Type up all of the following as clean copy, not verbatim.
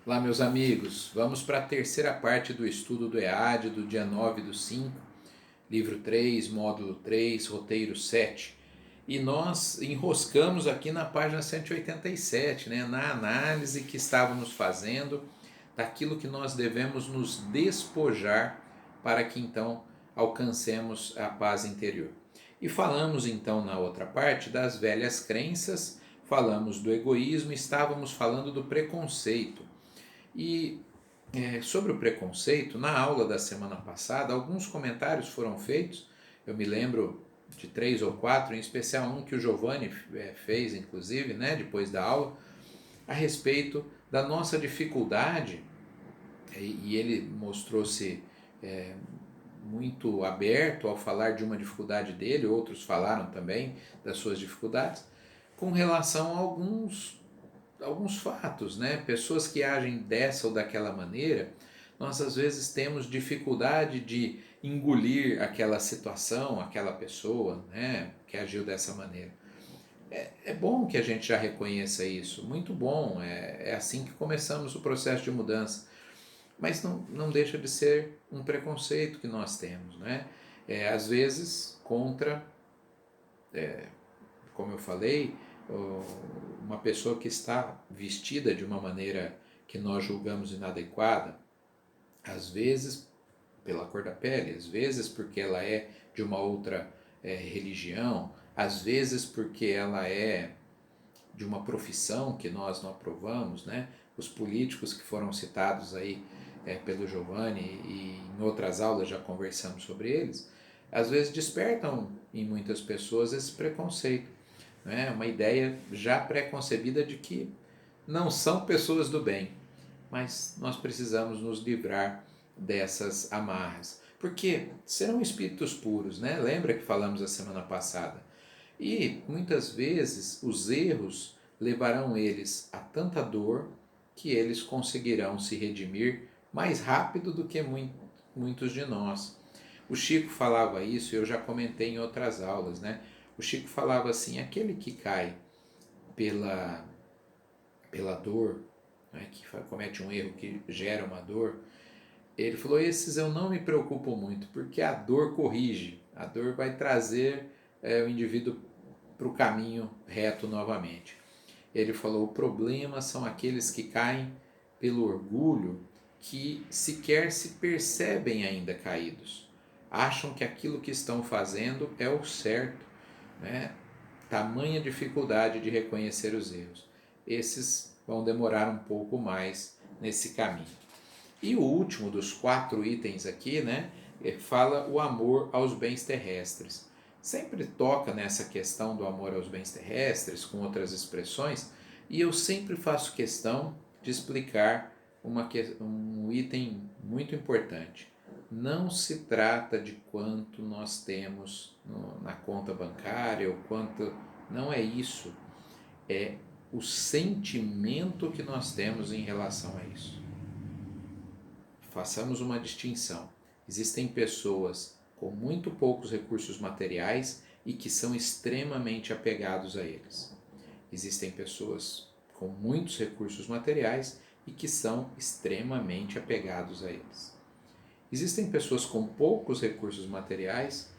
Olá, meus amigos. Vamos para a terceira parte do estudo do EAD do dia 9/5, livro 3, módulo 3, roteiro 7. E nós enroscamos aqui na página 187, né, na análise que estávamos fazendo daquilo que nós devemos nos despojar para que então alcancemos a paz interior. E falamos então na outra parte das velhas crenças, falamos do egoísmo, estávamos falando do preconceito. E sobre o preconceito, na aula da semana passada, alguns comentários foram feitos. Eu me lembro de 3 ou 4, em especial um que o Giovanni fez, inclusive, né, depois da aula, a respeito da nossa dificuldade, e ele mostrou-se muito aberto ao falar de uma dificuldade dele, outros falaram também das suas dificuldades, com relação a alguns fatos, né? Pessoas que agem dessa ou daquela maneira, nós às vezes temos dificuldade de engolir aquela situação, aquela pessoa, né, que agiu dessa maneira. É bom que a gente já reconheça isso, muito bom, é assim que começamos o processo de mudança, mas não deixa de ser um preconceito que nós temos, né? Às vezes contra, como eu falei, uma pessoa que está vestida de uma maneira que nós julgamos inadequada, às vezes pela cor da pele, às vezes porque ela é de uma outra religião, às vezes porque ela é de uma profissão que nós não aprovamos, né? Os políticos que foram citados aí pelo Giovanni e em outras aulas já conversamos sobre eles, às vezes despertam em muitas pessoas esse preconceito, né? Uma ideia já pré-concebida de que não são pessoas do bem, mas nós precisamos nos livrar dessas amarras, porque serão espíritos puros, né? Lembra que falamos a semana passada? E muitas vezes os erros levarão eles a tanta dor que eles conseguirão se redimir mais rápido do que muitos de nós. O Chico falava isso, eu já comentei em outras aulas, né? O Chico falava assim: aquele que cai pela, pela dor, né, que comete um erro que gera uma dor, ele falou: esses eu não me preocupo muito, porque a dor corrige, a dor vai trazer o indivíduo para o caminho reto novamente. Ele falou: o problema são aqueles que caem pelo orgulho, que sequer se percebem ainda caídos, acham que aquilo que estão fazendo é o certo, né? Tamanha dificuldade de reconhecer os erros. Esses vão demorar um pouco mais nesse caminho. E o último dos 4 itens aqui, né, fala o amor aos bens terrestres. Sempre toca nessa questão do amor aos bens terrestres, com outras expressões, e eu sempre faço questão de explicar um item muito importante. Não se trata de quanto nós temos na conta bancária ou quanto. Não é isso. É o sentimento que nós temos em relação a isso. Façamos uma distinção. Existem pessoas com muito poucos recursos materiais e que são extremamente apegados a eles. Existem pessoas com muitos recursos materiais e que são extremamente apegados a eles. Existem pessoas com poucos recursos materiais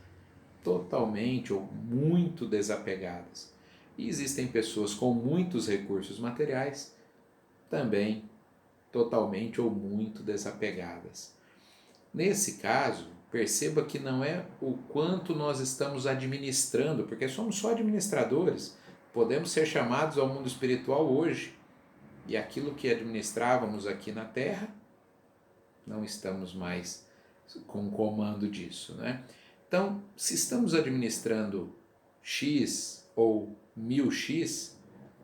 totalmente ou muito desapegadas. E existem pessoas com muitos recursos materiais também totalmente ou muito desapegadas. Nesse caso, perceba que não é o quanto nós estamos administrando, porque somos só administradores. Podemos ser chamados ao mundo espiritual hoje, e aquilo que administrávamos aqui na Terra, não estamos mais com o comando disso, né? Então, se estamos administrando X ou 1000X,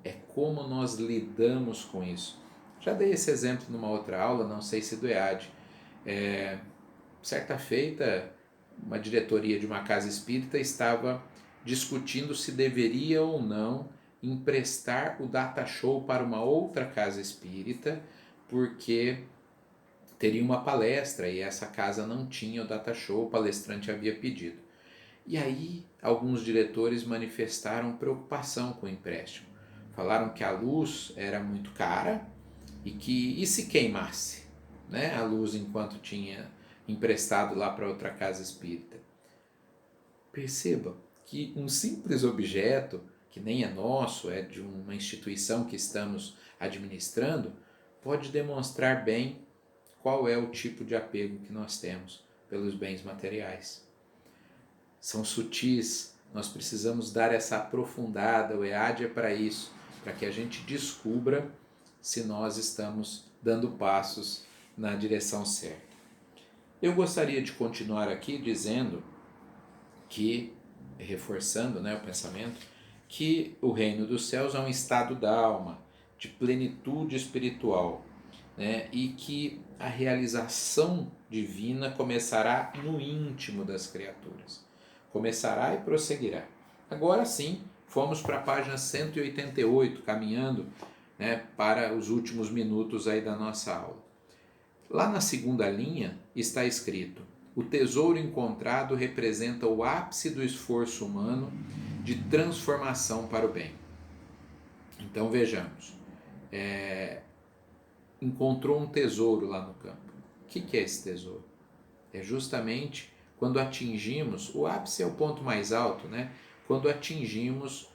é como nós lidamos com isso. Já dei esse exemplo numa outra aula, não sei se do EAD. Certa feita, uma diretoria de uma casa espírita estava discutindo se deveria ou não emprestar o data show para uma outra casa espírita, porque teria uma palestra e essa casa não tinha o data show, o palestrante havia pedido. E aí alguns diretores manifestaram preocupação com o empréstimo. Falaram que a luz era muito cara E se queimasse, né, a luz enquanto tinha emprestado lá para outra casa espírita? Perceba que um simples objeto, que nem é nosso, é de uma instituição que estamos administrando, pode demonstrar bem qual é o tipo de apego que nós temos pelos bens materiais. São sutis, nós precisamos dar essa aprofundada, o EAD é para isso, para que a gente descubra se nós estamos dando passos na direção certa. Eu gostaria de continuar aqui dizendo que, reforçando, né, o pensamento, que o reino dos céus é um estado da alma, de plenitude espiritual, né, e que a realização divina começará no íntimo das criaturas. Começará e prosseguirá. Agora sim, fomos para a página 188, caminhando, né, para os últimos minutos aí da nossa aula. Lá na segunda linha está escrito: o tesouro encontrado representa o ápice do esforço humano de transformação para o bem. Então vejamos, encontrou um tesouro lá no campo. O que é esse tesouro? É justamente quando atingimos, o ápice é o ponto mais alto, né? Quando atingimos,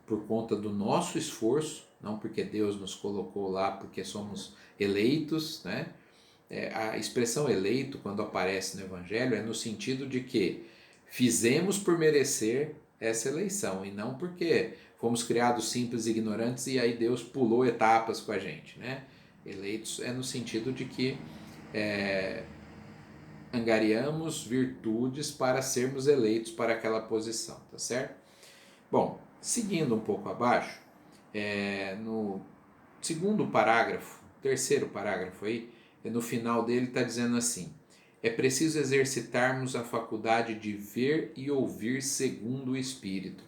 por conta do nosso esforço, não porque Deus nos colocou lá, porque somos eleitos, né? A expressão eleito, quando aparece no Evangelho, é no sentido de que fizemos por merecer essa eleição, e não porque fomos criados simples e ignorantes e aí Deus pulou etapas com a gente, né? Eleitos é no sentido de que angariamos virtudes para sermos eleitos para aquela posição, tá certo? Bom, seguindo um pouco abaixo, no segundo parágrafo, terceiro parágrafo aí, no final dele está dizendo assim: é preciso exercitarmos a faculdade de ver e ouvir segundo o Espírito.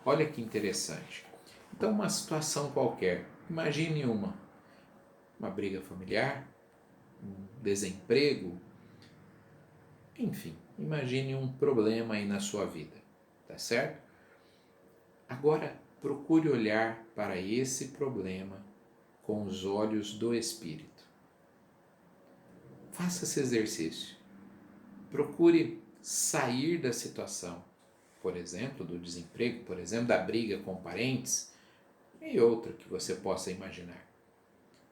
Olha que interessante. Então, uma situação qualquer, imagine uma briga familiar, um desemprego, enfim, imagine um problema aí na sua vida, tá certo? Agora, procure olhar para esse problema com os olhos do Espírito. Faça esse exercício. Procure sair da situação, por exemplo, do desemprego, por exemplo, da briga com parentes e outra que você possa imaginar.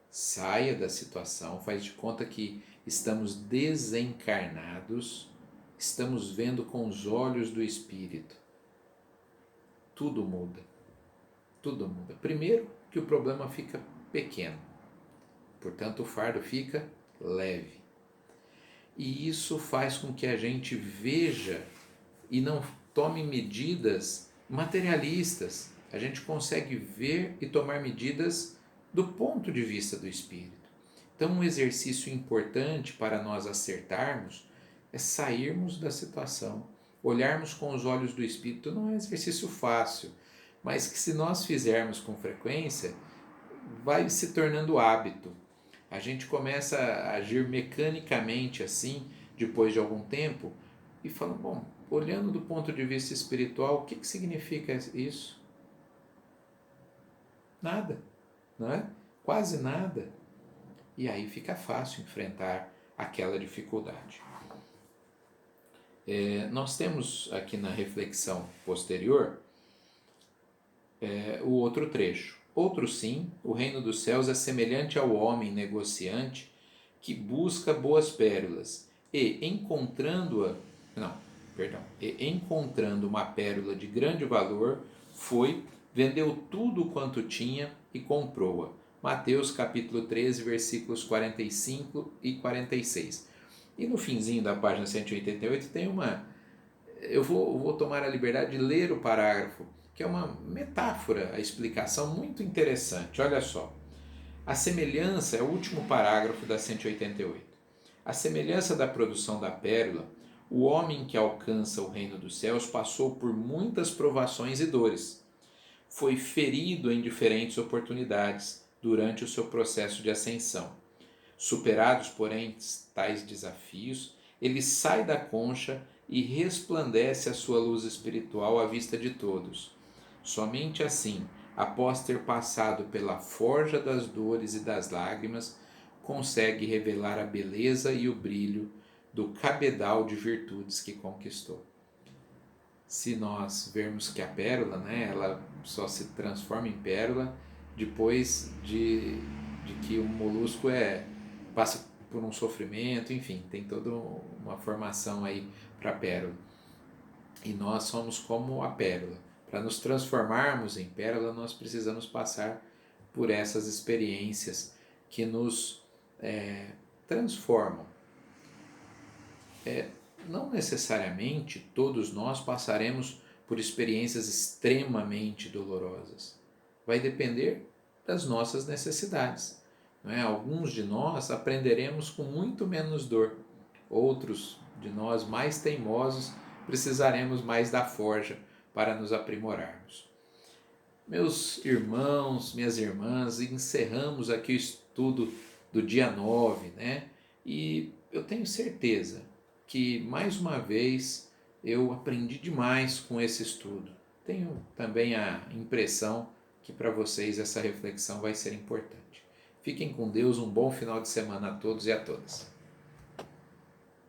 Saia da situação, faz de conta que estamos desencarnados, estamos vendo com os olhos do Espírito. Tudo muda. Tudo muda. Primeiro, que o problema fica pequeno, portanto, o fardo fica leve. E isso faz com que a gente veja e não tome medidas materialistas. A gente consegue ver e tomar medidas do ponto de vista do Espírito. Então, um exercício importante para nós acertarmos é sairmos da situação, olharmos com os olhos do Espírito. Não é um exercício fácil, mas que se nós fizermos com frequência, vai se tornando hábito. A gente começa a agir mecanicamente assim, depois de algum tempo, e fala, bom, olhando do ponto de vista espiritual, o que significa isso? Nada, não é? Quase nada. E aí fica fácil enfrentar aquela dificuldade. Nós temos aqui na reflexão posterior o outro trecho. Outro sim, o reino dos céus é semelhante ao homem negociante que busca boas pérolas e encontrando uma pérola de grande valor, vendeu tudo quanto tinha e comprou-a. Mateus capítulo 13, versículos 45 e 46. E no finzinho da página 188 tem eu vou tomar a liberdade de ler o parágrafo, que é uma metáfora, a explicação muito interessante. Olha só, a semelhança é o último parágrafo da 188. A semelhança da produção da pérola, o homem que alcança o reino dos céus passou por muitas provações e dores. Foi ferido em diferentes oportunidades durante o seu processo de ascensão. Superados, porém, tais desafios, ele sai da concha e resplandece a sua luz espiritual à vista de todos. Somente assim após ter passado pela forja das dores e das lágrimas, consegue revelar a beleza e o brilho do cabedal de virtudes que conquistou. Se nós vermos que a pérola, né, ela só se transforma em pérola depois de que o molusco passa por um sofrimento, enfim, tem toda uma formação aí para a pérola. E nós somos como a pérola. Para nos transformarmos em pérola, nós precisamos passar por essas experiências que nos transformam. Não necessariamente todos nós passaremos por experiências extremamente dolorosas. Vai depender das nossas necessidades. Não é? Alguns de nós aprenderemos com muito menos dor. Outros de nós, mais teimosos, precisaremos mais da forja para nos aprimorarmos. Meus irmãos, minhas irmãs, encerramos aqui o estudo do dia 9, né? E eu tenho certeza que, mais uma vez, eu aprendi demais com esse estudo. Tenho também a impressão que para vocês essa reflexão vai ser importante. Fiquem com Deus, um bom final de semana a todos e a todas.